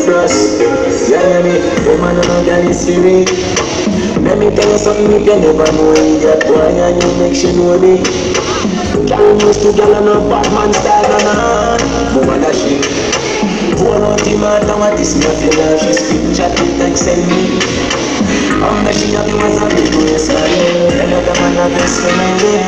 frost. You hear me? The man on girl is free. Let me tell you something if you never know it. That boy and you make she know me. Can't use to girl on a bad man style on her. Mama that shit. Hold on to my now what this nothing now. She speak chat it like send me. I'm not she have you as a big waist man. Another man a best friend.